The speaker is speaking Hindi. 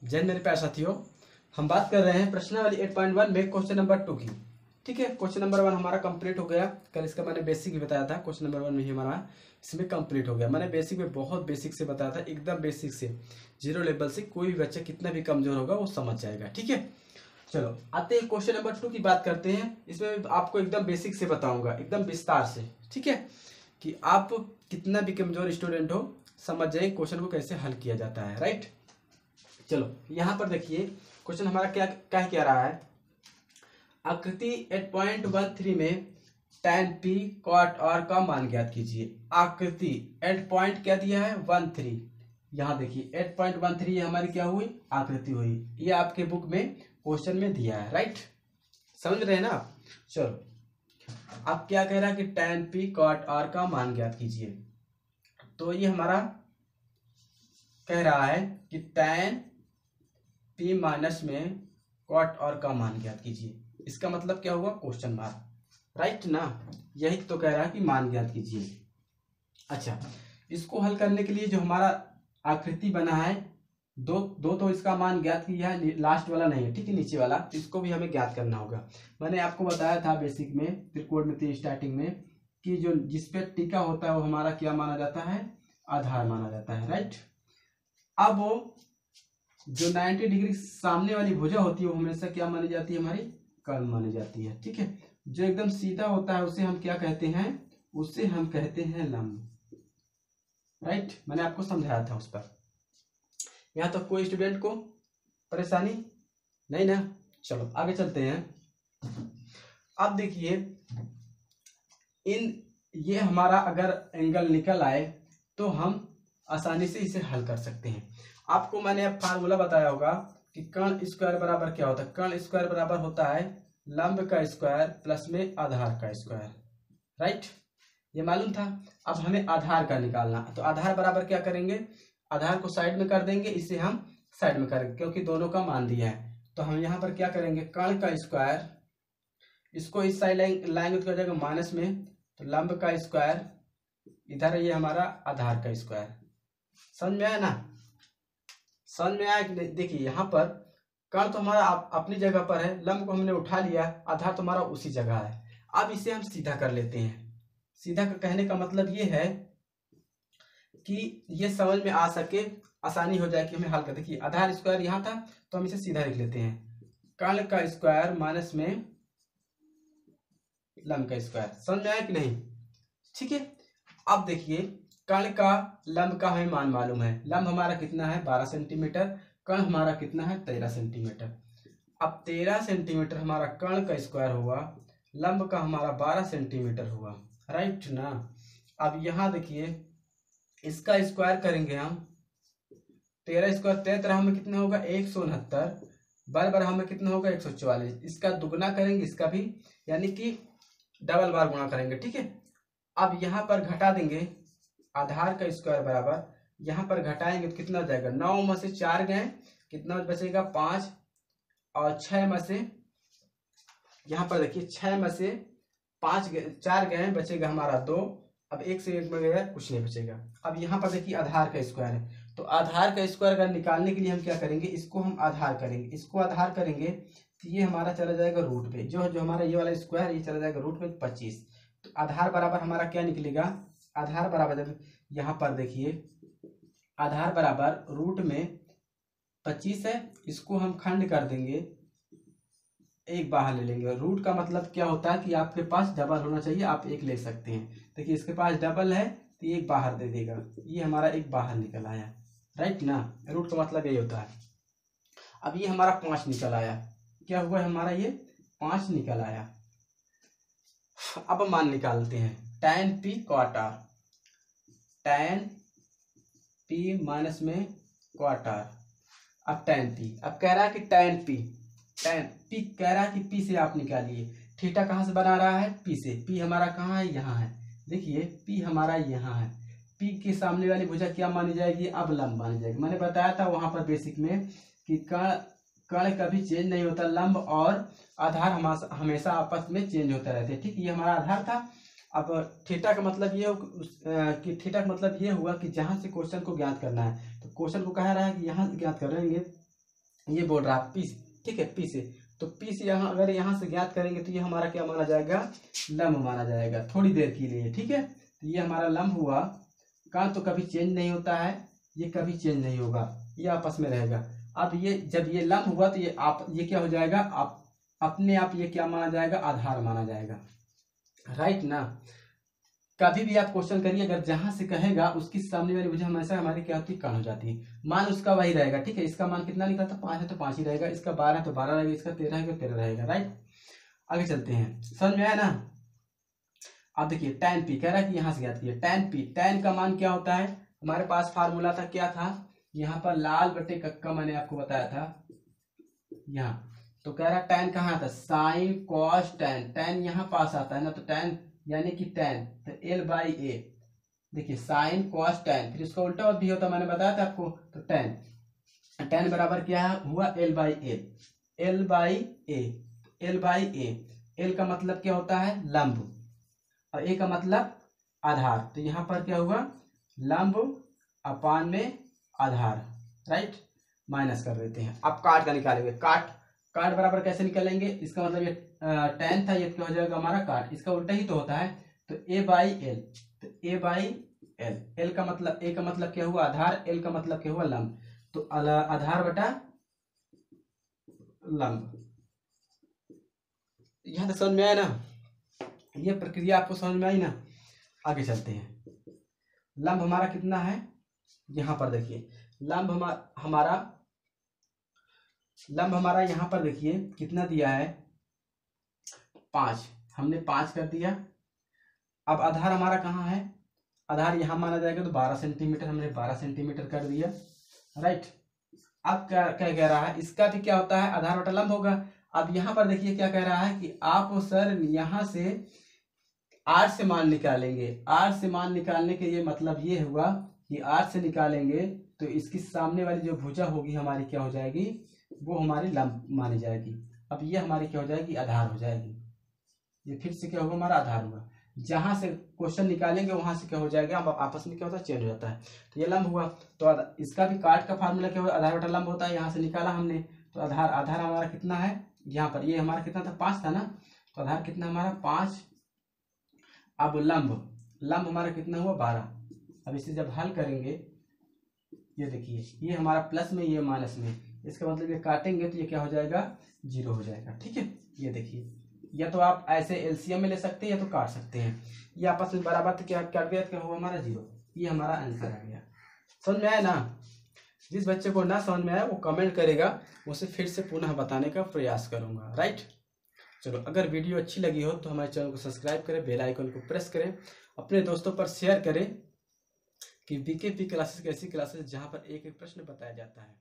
जय मेरे प्यारे साथियों, हम बात कर रहे हैं प्रश्नावली 8.1 में क्वेश्चन नंबर 2 की। ठीक है, क्वेश्चन नंबर 1 हमारा कंप्लीट हो गया। कल इसका मैंने बेसिक भी बताया था, क्वेश्चन नंबर 1 में ही हमारा इसमें कंप्लीट हो गया। मैंने बेसिक में बहुत बेसिक से बताया था, एकदम बेसिक से, जीरो लेवल से कोई भी बच्चा कितना भी कमजोर होगा वो समझ जाएगा। ठीक है, चलो आते हैं क्वेश्चन नंबर 2 की बात करते हैं। इसमें आपको एकदम बेसिक से बताऊंगा, एकदम विस्तार से। ठीक है, कि आप कितना भी कमजोर स्टूडेंट हो समझ जाए क्वेश्चन को कैसे हल किया जाता है। राइट, चलो यहाँ पर देखिए क्वेश्चन हमारा क्या क्या कह रहा है। आकृति 8.13 में tan p cot r का मान ज्ञात कीजिए। आकृति 8 पॉइंट क्या दिया है 13। यहाँ देखिए 8.13 हमारी क्या हुई, आकृति हुई। ये आपके बुक में क्वेश्चन में दिया है। राइट, समझ रहे हैं ना आप। चलो अब क्या कह रहा है कि tan p cot r का मान ज्ञात कीजिए। तो ये हमारा कह रहा है कि tan p माइनस में cot r का मान ज्ञात कीजिए। इसका मतलब क्या हुआ, क्वेश्चन मार्क। राइट ना, यही तो कह रहा है कि मान ज्ञात कीजिए। अच्छा, इसको हल करने के लिए जो हमारा आकृति बना है दो तो इसका मान ज्ञात किया है, लास्ट वाला नहीं है। ठीक है, नीचे वाला, तो इसको भी हमें ज्ञात करना होगा। मैंने आपको बताया था बेसिक में, त्रिकोण में स्टार्टिंग में, कि जो जिसपे टीका होता है वो हमारा क्या माना जाता है, आधार माना जाता है। राइट, अब वो जो 90 डिग्री सामने वाली भुजा होती है वो हमेशा क्या मानी जाती है, हमारी कर्म मानी जाती है। ठीक है, जो एकदम सीधा होता है उसे हम क्या कहते हैं, उसे हम कहते हैं लंब। राइट, मैंने आपको समझाया था उस पर। यहाँ तक कोई स्टूडेंट को परेशानी नहीं ना। चलो आगे चलते हैं। अब देखिए ये हमारा अगर एंगल निकल आए तो हम आसानी से इसे हल कर सकते हैं। आपको मैंने अब फार्मूला बताया होगा कि कर्ण स्क्वायर बराबर क्या होता है। कर्ण स्क्वायर बराबर होता है लंब का स्क्वायर प्लस में आधार का स्क्वायर। राइट, ये मालूम था। अब हमें आधार का निकालना, तो आधार बराबर क्या करेंगे, आधार को साइड में कर देंगे, इसे हम साइड में करेंगे क्योंकि दोनों का मान दिया है। तो हम यहाँ पर क्या करेंगे, कर्ण का स्क्वायर, इसको इस साइड लाएंगे तो हो जाएगा माइनस में, तो लंब का स्क्वायर, इधर ये हमारा आधार का स्क्वायर। समझ में आया ना, समझ में आया कि नहीं। देखिए यहाँ पर कर्ण तो हमारा अपनी जगह पर है, लंब को हमने उठा लिया, आधार तो हमारा उसी जगह है। अब इसे हम सीधा कर लेते हैं। सीधा कहने का मतलब ये है कि ये समझ में आ सके, आसानी हो जाए कि हमें हल कर। देखिए आधार स्क्वायर यहाँ था तो हम इसे सीधा लिख लेते हैं, कर्ण का स्क्वायर माइनस में लंब का स्क्वायर। समझ में आया कि नहीं। ठीक है, अब देखिए कर्ण का लंब का हमें मान मालूम है। लंब हमारा कितना है 12 सेंटीमीटर, कर्ण हमारा कितना है 13 सेंटीमीटर। अब 13 सेंटीमीटर हमारा कर्ण का स्क्वायर हुआ, लंब का हमारा 12 सेंटीमीटर हुआ। राइट ना। अब यहाँ देखिए इसका स्क्वायर करेंगे हम, 13 स्क्वायर 13 हमें कितना होगा 169, बार हमें कितना होगा 144। इसका दुगना करेंगे इसका भी, यानी कि डबल बार गुणा करेंगे। ठीक है, अब यहाँ पर घटा देंगे, आधार का स्क्वायर बराबर, यहाँ पर घटाएंगे तो कितना हो जाएगा, 9 में से 4 गए, कितना बचेगा 5, और 6 में से, यहाँ पर देखिए 6 में से 4 गए, बचेगा हमारा 2। अब 1 से 1 में गया, कुछ नहीं बचेगा। अब यहाँ पर देखिए आधार का स्क्वायर है, तो आधार का स्क्वायर अगर निकालने के लिए हम क्या करेंगे, इसको हम आधार करेंगे, इसको आधार करेंगे तो ये हमारा चला जाएगा रूट पे, जो हमारा ये वाला स्क्वायर ये चला जाएगा रूट पे 25। तो आधार बराबर हमारा क्या निकलेगा, आधार बराबर, जब यहाँ पर देखिए आधार बराबर रूट में 25 है, इसको हम खंड कर देंगे, एक बाहर ले लेंगे। रूट का मतलब क्या होता है कि आपके पास डबल होना चाहिए, आप एक ले सकते हैं। देखिए इसके पास डबल है तो एक बाहर दे देगा, ये हमारा एक बाहर निकल आया। राइट ना, रूट का मतलब यही होता है। अब ये हमारा 5 निकल आया, क्या हुआ हमारा ये 5 निकल आया। अब मान निकालते हैं, tan p cot r, tan p minus में cot r। अब tan p, अब कह रहा है कि tan p कह रहा है कि p से आप निकालिए। थीटा कहाँ से बना रहा है, p से। p हमारा कहाँ है, यहाँ है। देखिए p हमारा यहाँ है, p के सामने वाली भुजा क्या मानी जाएगी, अब लंब मानी जाएगी। मैंने बताया था वहां पर बेसिक में कि कर्ण कभी चेंज नहीं होता, लंब और आधार हमेशा आपस में चेंज होता रहते हैं। ठीक, ये हमारा आधार था। अब थीटा का मतलब ये कि थीटा का मतलब ये हुआ कि जहां से क्वेश्चन को ज्ञात करना है, तो क्वेश्चन को कह रहा है कि यहाँ ज्ञात करेंगे ये बोल रहा है पी, ठीक है, पी से, तो पी से यहाँ अगर यहाँ से ज्ञात करेंगे तो ये हमारा क्या माना जाएगा, लंब माना जाएगा थोड़ी देर के लिए, ठीक है। तो ये हमारा लंब हुआ, का तो कभी चेंज नहीं होता है, ये कभी चेंज नहीं होगा, ये आपस में रहेगा। अब ये जब ये लंब हुआ तो ये क्या हो जाएगा, आप अपने आप ये क्या माना जाएगा, आधार माना जाएगा, राइट ना। कभी भी आप क्वेश्चन करिए, अगर जहां से कहेगा उसकी सामने वाली भुजा हमेशा हमारी क्या होती है, कण हो जाती है, मान उसका वही रहेगा, ठीक है। इसका मान कितना निकला था, 5 है तो 5 ही रहेगा, इसका 12 है तो 12 रहेगा, इसका 13 है तो 13 रहेगा, राइट। आगे चलते हैं, समझ में आया ना। अब देखिए tan p कह रहा है कि यहाँ से ज्ञात किया, tan p, tan का मान क्या होता है, हमारे पास फार्मूला था, क्या था, यहाँ पर लाल बटे कक्का मैंने आपको बताया था यहाँ, तो कह रहा tan कहाँ आता है, साइन कॉस tan, tan यहाँ पास आता है ना, तो tan यानी कि tan, तो l/a, देखिए साइन कॉस tan, फिर इसका उल्टा भी होता मैंने बताया था आपको, तो tan बराबर क्या हुआ, l/a, l/a, l का मतलब क्या होता है, लंब, और a का मतलब आधार, तो यहाँ पर क्या हुआ, लंब अपान में आधार, राइट, माइनस कर देते हैं। अब काट का निकालेंगे, काट बराबर कैसे निकालेंगे, इसका मतलब ये tan था, ये क्या हो जाएगा हमारा काट, इसका उल्टा ही तो होता है, तो a/l, तो a/l, l का मतलब, a का मतलब क्या हुआ आधार, l का मतलब क्या हुआ लंब, तो आधार बटा लंब। यहाँ तक समझ में आया ना, ये प्रक्रिया आपको समझ में आई ना। आगे चलते हैं, लंब हमारा कितना है, यहाँ पर देखिए लंब हमारा यहाँ पर देखिए कितना दिया है, 5, हमने 5 कर दिया। अब आधार हमारा कहाँ है, आधार यहाँ माना जाएगा, तो 12 सेंटीमीटर, हमने 12 सेंटीमीटर कर दिया, राइट। अब क्या कह रहा है, इसका भी क्या होता है, आधार बटा लंब होगा। अब यहाँ पर देखिए क्या कह रहा है कि आप सर यहाँ से r से मान निकालेंगे, r से मान निकालने के ये मतलब ये हुआ कि r से निकालेंगे तो इसकी सामने वाली जो भुजा होगी हमारी क्या हो जाएगी, वो हमारी लंब मानी जाएगी। अब ये हमारी क्या हो जाएगी, आधार हो जाएगी, ये फिर से क्या होगा, हमारा आधार होगा। जहां से क्वेश्चन निकालेंगे वहां से क्या हो जाएगा, आपस में क्या होता है, चेंज हो जाता है। तो ये लंब हुआ, तो इसका भी काट का फार्मूला क्या होगा, आधार बटा लंब होता है, यहाँ से निकाला हमने, तो आधार हमारा कितना है, यहाँ पर ये हमारा कितना था, 5 था ना, तो आधार कितना हमारा 5। अब लंब हमारा कितना हुआ, 12। अब इसे जब हल करेंगे, ये देखिए ये हमारा प्लस में, ये माइनस में, इसका मतलब ये काटेंगे तो ये क्या हो जाएगा, 0 हो जाएगा, ठीक है। ये देखिए, या तो आप ऐसे एलसीएम में ले सकते हैं या तो काट सकते हैं, ये आपस में बराबर, तो क्या हुआ हमारा 0, ये हमारा आंसर आ गया। समझ में आया ना। जिस बच्चे को ना समझ में आया वो कमेंट करेगा, उसे फिर से पुनः बताने का प्रयास करूंगा, राइट। चलो, अगर वीडियो अच्छी लगी हो तो हमारे चैनल को सब्सक्राइब करें, बेल आइकन को प्रेस करें, अपने दोस्तों पर शेयर करें कि बीकेपी क्लासेस कैसी क्लासेस जहां पर एक एक प्रश्न बताया जाता है।